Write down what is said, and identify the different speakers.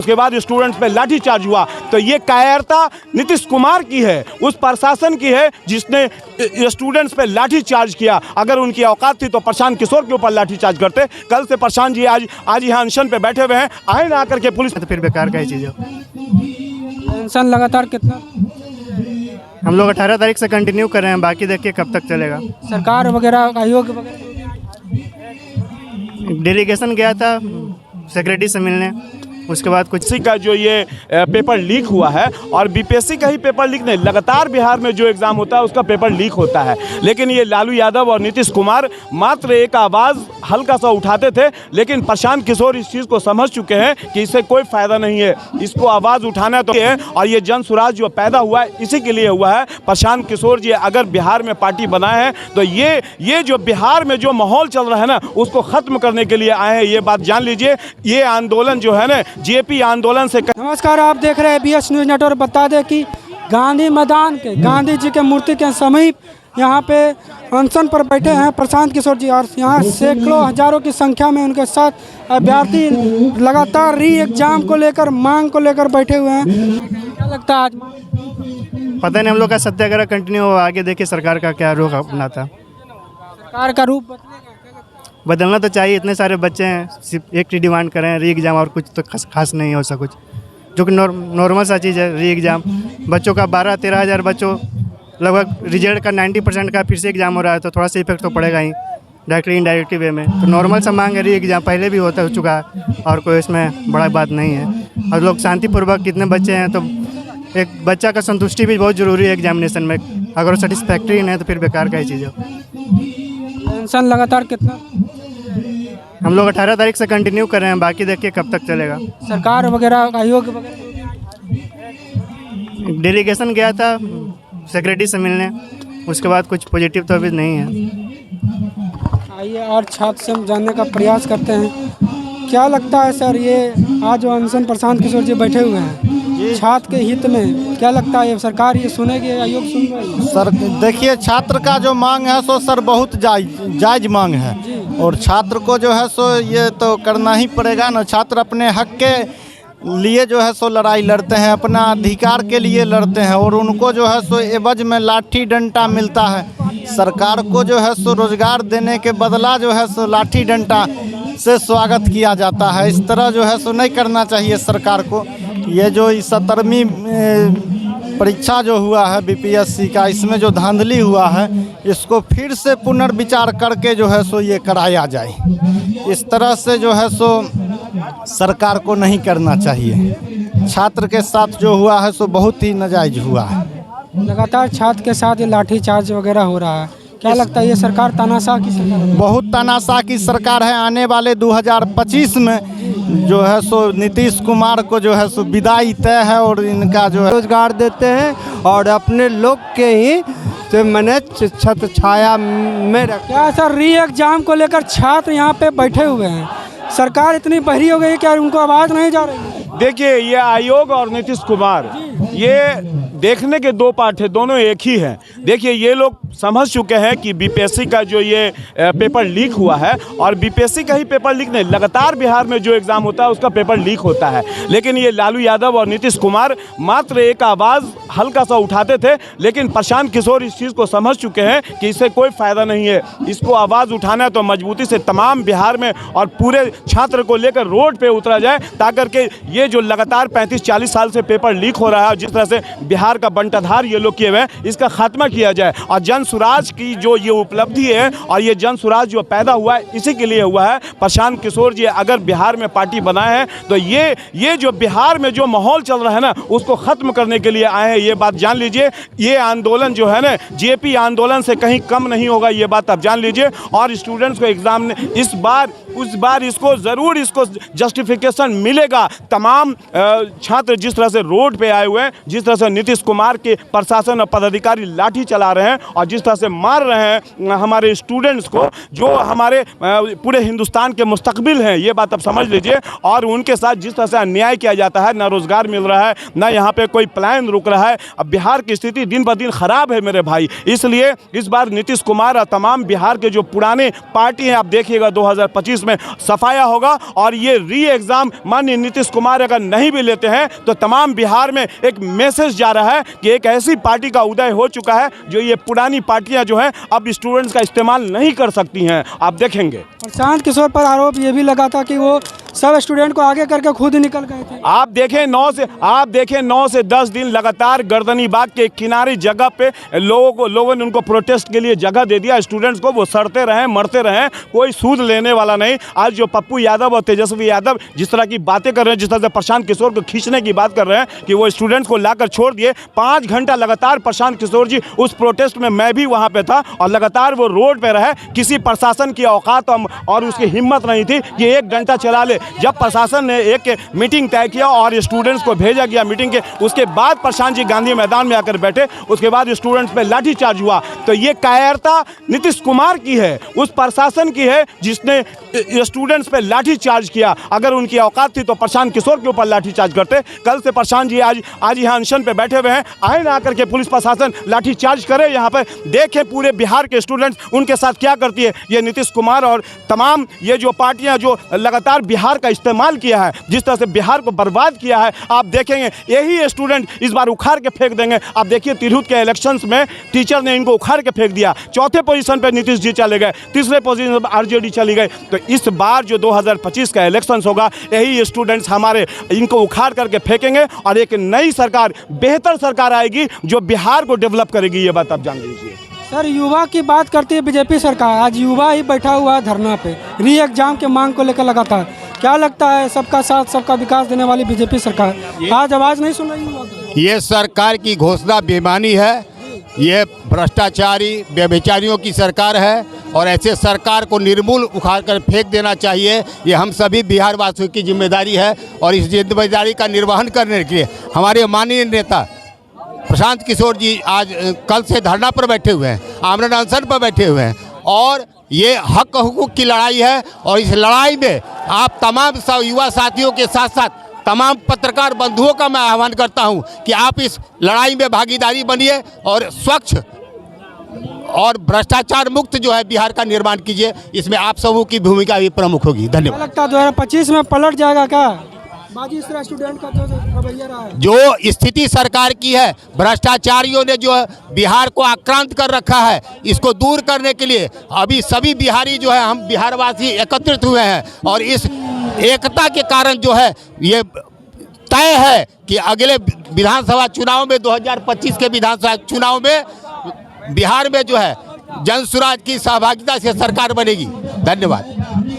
Speaker 1: उसके बाद स्टूडेंट्स पे लाठीचार्ज हुआ। तो ये कायरता नीतीश कुमार की है, उस प्रशासन की है जिसने स्टूडेंट्स पे लाठीचार्ज किया। अगर उनकी औकात थी तो प्रशांत किशोर के ऊपर लाठीचार्ज करते। कल से प्रशांत जी आज यहाँ अनशन पे बैठे हुए हैं, आए ना आकर के पुलिस।
Speaker 2: तो फिर बेकार का ही चीज़ है।
Speaker 3: अनशन लगातार कितना?
Speaker 2: हम लोग 18 तारीख से कंटिन्यू कर रहे हैं, बाकी देखिए कब तक चलेगा।
Speaker 3: सरकार वगैरह आयोग वगैरह
Speaker 2: डेलीगेशन गया था सेक्रेटरी से मिलने, उसके बाद कुछ
Speaker 1: इसी का जो ये पेपर लीक हुआ है, और बीपीएससी का ही पेपर लीक नहीं, लगातार बिहार में जो एग्ज़ाम होता है उसका पेपर लीक होता है। लेकिन ये लालू यादव और नीतीश कुमार मात्र एक आवाज़ हल्का सा उठाते थे, लेकिन प्रशांत किशोर इस चीज़ को समझ चुके हैं कि इससे कोई फ़ायदा नहीं है, इसको आवाज़ उठाना तो है। और ये जन स्वराज जो पैदा हुआ है इसी के लिए हुआ है। प्रशांत किशोर जी अगर बिहार में पार्टी बनाए हैं तो ये जो बिहार में जो माहौल चल रहा है ना, उसको ख़त्म करने के लिए आए हैं। ये बात जान लीजिए। ये आंदोलन जो है ना, जेपी आंदोलन से।
Speaker 3: नमस्कार, आप देख रहे हैं BS न्यूज़ नेटवर्क। बता दें कि गांधी मैदान के गांधी जी के मूर्ति के समीप यहाँ पे अनशन पर बैठे हैं प्रशांत किशोर जी, और यहाँ सैकड़ों हजारों की संख्या में उनके साथ अभ्यर्थी लगातार री एग्जाम को लेकर मांग को लेकर बैठे हुए हैं। क्या लगता है आज?
Speaker 2: पता नहीं, हम लोग का सत्याग्रह कंटिन्यू हो, आगे देखिए सरकार का क्या रुख अपनाता।
Speaker 3: सरकार का रूप
Speaker 2: बदलना तो चाहिए, इतने सारे बच्चे हैं, सिर्फ एक ही डिमांड करें री एग्ज़ाम, और कुछ तो खास नहीं हो सा कुछ, जो कि नॉर्मल सा चीज़ है। री एग्ज़ाम बच्चों का 12-13 हज़ार बच्चों लगभग रिजल्ट का 90% का फिर से एग्ज़ाम हो रहा है, तो थोड़ा सा इफेक्ट तो पड़ेगा ही डायरेक्टली इनडायरेक्टली वे में। तो नॉर्मल सा मांग है, री एग्ज़ाम पहले भी हो चुका है और कोई इसमें बड़ा बात नहीं है। और लोग शांतिपूर्वक, कितने बच्चे हैं तो एक बच्चा का संतुष्टि भी बहुत ज़रूरी है एग्जामिनेशन में। अगर वो सेटिस्फैक्ट्री नहीं है तो फिर बेकार का ही चीज़ है।
Speaker 3: अनशन लगातार कितना?
Speaker 2: हम लोग 18 तारीख से कंटिन्यू कर रहे हैं, बाकी देखिए कब तक चलेगा।
Speaker 3: सरकार वगैरह आयोग वगैरह
Speaker 2: डेलीगेशन गया था सेक्रेटरी से मिलने, उसके बाद कुछ पॉजिटिव तो अभी नहीं है।
Speaker 3: आइए और छात्र से हम जानने का प्रयास करते हैं। क्या लगता है सर, ये आज जो अनशन प्रशांत किशोर जी बैठे हुए हैं छात्र के हित में, क्या लगता है ये सरकार ये सुनेगी, आयोग सुन रही है?
Speaker 4: सर देखिए, छात्र का जो मांग है सो सर बहुत जायज मांग है, और छात्र को जो है सो ये तो करना ही पड़ेगा ना। छात्र अपने हक के लिए जो है सो लड़ाई लड़ते हैं, अपना अधिकार के लिए लड़ते हैं, और उनको जो है सो एवज में लाठी डंडा मिलता है। सरकार को जो है सो रोजगार देने के बदला जो है सो लाठी डंडा से स्वागत किया जाता है। इस तरह जो है सो नहीं करना चाहिए सरकार को। ये जो 17वीं परीक्षा जो हुआ है बीपीएससी का, इसमें जो धांधली हुआ है, इसको फिर से पुनर्विचार करके जो है सो ये कराया जाए। इस तरह से जो है सो सरकार को नहीं करना चाहिए। छात्र के साथ जो हुआ है सो बहुत ही नाजायज हुआ है।
Speaker 3: लगातार छात्र के साथ ये लाठीचार्ज वगैरह हो रहा है, क्या लगता है ये सरकार तानाशाह की सरकार है?
Speaker 4: बहुत तानाशाह की सरकार है। आने वाले 2025 में जो है सो नीतीश कुमार को जो है सो विदाई तय है, और इनका जो है
Speaker 5: रोजगार देते हैं और अपने लोग के ही तो मैंने छत्र छाया में रख।
Speaker 3: क्या सर, री एग्जाम को लेकर छात्र यहाँ पे बैठे हुए हैं, सरकार इतनी बहरी हो गई क्या उनको आवाज़ नहीं जा रही है?
Speaker 1: देखिए, ये आयोग और नीतीश कुमार, ये देखने के दो पार्ट है, दोनों एक ही हैं। देखिए, ये लोग समझ चुके हैं कि बीपीएससी का जो ये पेपर लीक हुआ है, और बीपीएससी का ही पेपर लीक नहीं, लगातार बिहार में जो एग्ज़ाम होता है उसका पेपर लीक होता है। लेकिन ये लालू यादव और नीतीश कुमार मात्र एक आवाज़ हल्का सा उठाते थे, लेकिन प्रशांत किशोर इस चीज़ को समझ चुके हैं कि इससे कोई फ़ायदा नहीं है, इसको आवाज़ उठाना है तो मजबूती से तमाम बिहार में और पूरे छात्र को लेकर रोड पे उतरा जाए, ताकि के ये जो लगातार 35-40 साल से पेपर लीक हो रहा है, जिस तरह से बिहार का बंटाधार ये लोग किए हुए हैं, इसका खात्मा किया जाए। और जन स्वराज की जो ये उपलब्धि है, और ये जन स्वराज जो पैदा हुआ है इसी के लिए हुआ है। प्रशांत किशोर जी अगर बिहार में पार्टी बनाए हैं तो ये जो बिहार में जो माहौल चल रहा है ना, उसको ख़त्म करने के लिए आए हैं। ये बात जान लीजिए। ये आंदोलन जो है ना, जेपी आंदोलन से कहीं कम नहीं होगा, ये बात आप जान लीजिए। और स्टूडेंट्स को एग्ज़ाम ने इस बार इसको ज़रूर इसको जस्टिफिकेशन मिलेगा। तमाम छात्र जिस तरह से रोड पे आए हुए हैं, जिस तरह से नीतीश कुमार के प्रशासन और पदाधिकारी लाठी चला रहे हैं, और जिस तरह से मार रहे हैं हमारे स्टूडेंट्स को, जो हमारे पूरे हिंदुस्तान के मुस्तकबिल हैं, ये बात आप समझ लीजिए। और उनके साथ जिस तरह से अन्याय किया जाता है, ना रोज़गार मिल रहा है, ना यहाँ पे कोई प्लान रुक रहा है। अब बिहार की स्थिति दिन ब दिन ख़राब है मेरे भाई। इसलिए इस बार नीतीश कुमार और तमाम बिहार के जो पुराने पार्टी हैं, आप देखिएगा 2025 में सफाया होगा। और ये री एग्ज़ाम माननीय नीतीश कुमार अगर नहीं भी लेते हैं तो तमाम बिहार में एक मैसेज जा रहा है कि एक ऐसी पार्टी का उदय हो चुका है जो ये पुरानी पार्टियां जो हैं अब स्टूडेंट्स का इस्तेमाल नहीं कर सकती हैं। आप देखेंगे
Speaker 3: प्रशांत किशोर पर आरोप ये भी लगा था कि वो सब स्टूडेंट को आगे करके खुद निकल गए थे।
Speaker 1: आप देखें 9 से 10 दिन लगातार गर्दनी बाग के किनारे जगह पे लोगों ने उनको प्रोटेस्ट के लिए जगह दे दिया। स्टूडेंट्स को वो सड़ते रहे, मरते रहे, कोई सूद लेने वाला नहीं। आज जो पप्पू यादव और तेजस्वी यादव जिस तरह की बातें कर रहे हैं, जिस तरह से प्रशांत किशोर को खींचने की बात कर रहे हैं कि वो स्टूडेंट्स को लाकर छोड़ दिए, 5 घंटा लगातार प्रशांत किशोर जी उस प्रोटेस्ट में, मैं भी वहाँ पे था, और लगातार वो रोड पे रहे। किसी प्रशासन की औकात और उसकी हिम्मत नहीं थी कि 1 घंटा चला ले। जब प्रशासन ने एक मीटिंग तय किया और स्टूडेंट्स को भेजा गया मीटिंग के, उसके बाद प्रशांत जी गांधी मैदान में आकर बैठे, उसके बाद स्टूडेंट्स पे लाठीचार्ज हुआ। तो ये कायरता नीतीश कुमार की है, उस प्रशासन की है जिसने स्टूडेंट्स पे लाठीचार्ज किया। अगर उनकी औकात थी तो प्रशांत किशोर के ऊपर लाठीचार्ज करते। कल से प्रशांत जी आज यहाँ अनशन पे बैठे हुए हैं, आए ना आकर के पुलिस प्रशासन लाठीचार्ज करे। यहाँ पर देखें पूरे बिहार के स्टूडेंट्स उनके साथ क्या करती है ये नीतीश कुमार और तमाम ये जो पार्टियां जो लगातार बिहार का इस्तेमाल किया है, जिस तरह से बिहार को बर्बाद किया है। आप देखेंगे यही स्टूडेंट इस बार उखाड़ के फेंक देंगे। आप देखिए तिरहुत के इलेक्शंस में टीचर ने इनको उखाड़ के फेंक दिया। 4थे पोजीशन पे नीतीश जी चले गए, 3रे पोजीशन पर आरजेडी चली गई। तो इस बार जो 2025 का इलेक्शंस होगा, यही स्टूडेंट्स हमारे इनको उखाड़ करके फेंकेंगे और एक नई सरकार, बेहतर सरकार आएगी जो बिहार को डेवलप करेगी। ये बात आप जान लीजिए।
Speaker 3: सर, युवा की बात करती है बीजेपी सरकार, आज युवा ही बैठा हुआ है धरना पे, री एग्जाम के मांग को लेकर लगातार। क्या लगता है सबका साथ सबका विकास देने वाली बीजेपी सरकार आज आवाज़ नहीं सुन रही युवा की?
Speaker 6: ये सरकार की घोषणा बेईमानी है, ये भ्रष्टाचारी व्यभिचारियों की सरकार है और ऐसे सरकार को निर्मूल उखाड़ कर फेंक देना चाहिए। ये हम सभी बिहार वासियों की जिम्मेदारी है और इस जिम्मेदारी का निर्वहन करने के लिए हमारे माननीय नेता प्रशांत किशोर जी आज कल से धरना पर बैठे हुए हैं, आमरण अनशन पर बैठे हुए हैं। और ये हक हुकूक की लड़ाई है और इस लड़ाई में आप तमाम युवा साथियों के साथ साथ तमाम पत्रकार बंधुओं का मैं आह्वान करता हूं कि आप इस लड़ाई में भागीदारी बनिए और स्वच्छ और भ्रष्टाचार मुक्त जो है बिहार का निर्माण कीजिए। इसमें आप सबों की भूमिका भी प्रमुख होगी। धन्यवाद।
Speaker 3: लगता है 2025 में पलट जाएगा क्या बाजी इस तरह स्टूडेंट का जो रवैया रहा है?
Speaker 6: जो स्थिति सरकार की है, भ्रष्टाचारियों ने जो बिहार को आक्रांत कर रखा है, इसको दूर करने के लिए अभी सभी बिहारी जो है, हम बिहारवासी एकत्रित हुए हैं और इस एकता के कारण जो है ये तय है कि अगले विधानसभा चुनाव में 2025 के विधानसभा चुनाव में बिहार में जो है जन सुराज की सहभागिता से सरकार बनेगी। धन्यवाद।